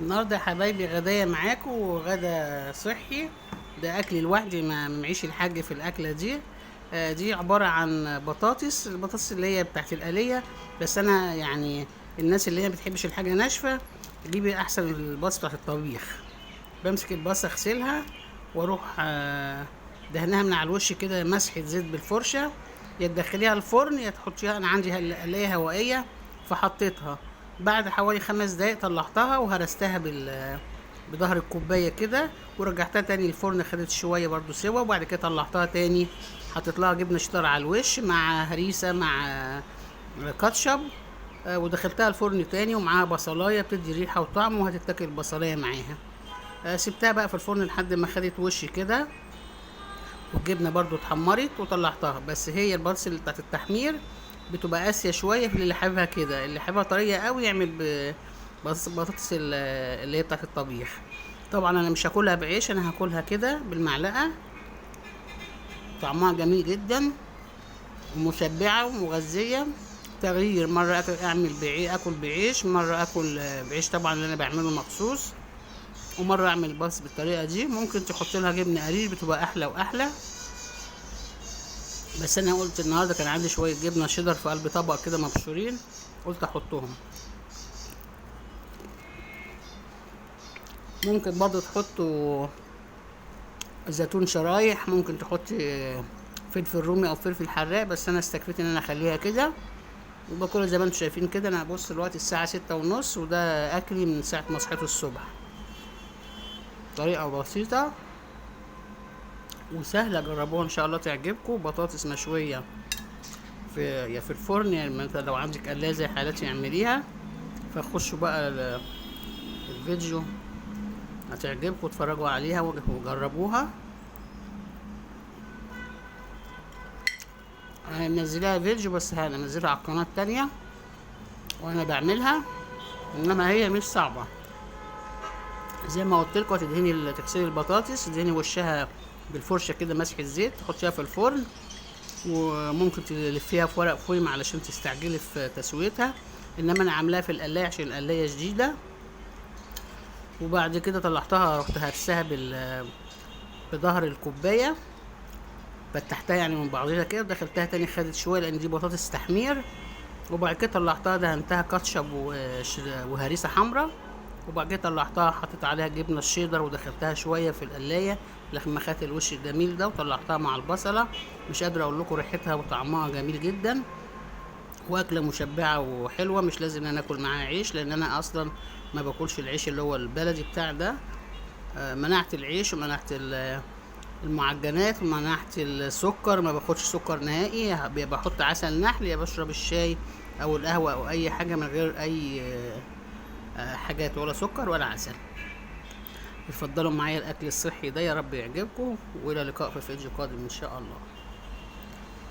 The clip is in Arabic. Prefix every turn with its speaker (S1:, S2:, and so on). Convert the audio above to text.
S1: النهارده يا حبايبي غدايا معاكم وغدا صحي. ده اكلي لوحدي، ما معيش الحاج في الاكله دي. دي عباره عن البطاطس اللي هي بتاعت الآلية. بس انا يعني الناس اللي هي ما بتحبش الحاجه ناشفه، دي احسن البطاطس بتاعت الطبيخ. بمسك البصل اغسلها واروح دهنها من على الوش كده مسحه زيت بالفرشه، يا تدخليها الفرن يا تحطيها. انا عندي آلية هوائيه فحطيتها. بعد حوالي 5 دقايق طلعتها وهرستها بظهر الكوبايه كده، ورجعتها تاني الفرن، خدت شويه برضو سوا، وبعد كده طلعتها تاني. حطيت لها جبنه شيدر على الوش مع هريسه مع كاتشب. ودخلتها الفرن تاني، ومعاها بصلايه بتدي ريحه وطعم، وهتتاكل البصلايه معاها. سبتها بقى في الفرن لحد ما خدت وش كده، والجبنه برضو اتحمرت وطلعتها. بس هي البطاطس اللي بتاعت التحمير بتبقى قاسيه شويه، في اللي حاببها كده. اللي حاببها طريه قوي يعمل بطاطس اللي هي بتاعت الطبيخ. طبعا انا مش هاكلها بعيش، انا هاكلها كده بالمعلقه. طعمها جميل جدا ومشبعه ومغذيه. تغيير، مره اعمل بعيش، اكل بعيش، مره اكل بعيش طبعا اللي انا بعمله مخصوص، ومره اعمل بس بالطريقه دي. ممكن تحط لها جبنه قريش بتبقى احلى واحلى. بس انا قلت النهارده كان عندي شويه جبنه شيدر في قلب طبق كده مبشورين، قلت احطهم. ممكن برضو تحطوا زيتون شرايح، ممكن تحطي فلفل رومي او فلفل حراق، بس انا استكفيت ان انا اخليها كده. وباكلها زي ما انتم شايفين كده. انا بص دلوقتي الساعه 6:30، وده اكلي من ساعه ما صحيت الصبح. طريقه بسيطه وسهله، جربوها ان شاء الله تعجبكم. بطاطس مشويه يا في الفرن، يعني انت لو عندك قلايه زي حالتي اعمليها. فخشوا بقى الفيديو هتعجبكم، اتفرجوا عليها وجربوها. انا منزلها فيديو، بس هنزلها على القناه التانية وانا بعملها. انما هي مش صعبه، زي ما قلت لكم. تغسلي البطاطس، تدهني وشها بالفرشه كده مسح الزيت، تحطيها في الفرن، وممكن تلفيها في ورق فويم علشان تستعجلي في تسويتها. انما انا عاملاها في القلايه عشان القلايه جديده. وبعد كده طلعتها، رحت هرسها بظهر الكوبايه، فتحتها يعني من بعضها كده، ودخلتها تاني خدت شويه لان دي بطاطس تحمير. وبعد كده طلعتها دهنتها كاتشب وهريسه حمراء. وبعد كده طلعتها حطيت عليها جبنه الشيدر، ودخلتها شويه في القلايه لما خدت الوش الجميل ده، وطلعتها مع البصله. مش قادره اقول لكم ريحتها وطعمها جميل جدا، واكله مشبعه وحلوه. مش لازم انا اكل معاها عيش، لان انا اصلا ما باكلش العيش اللي هو البلدي بتاع ده. منعت العيش ومنعت المعجنات ومنعت السكر، ما باخدش سكر نهائي. يا بحط عسل نحل، يا بشرب الشاي او القهوه او اي حاجه من غير اي حاجات، ولا سكر ولا عسل. اتفضلوا معايا الاكل الصحي ده، يا رب يعجبكم، والى اللقاء في فيديو قادم ان شاء الله.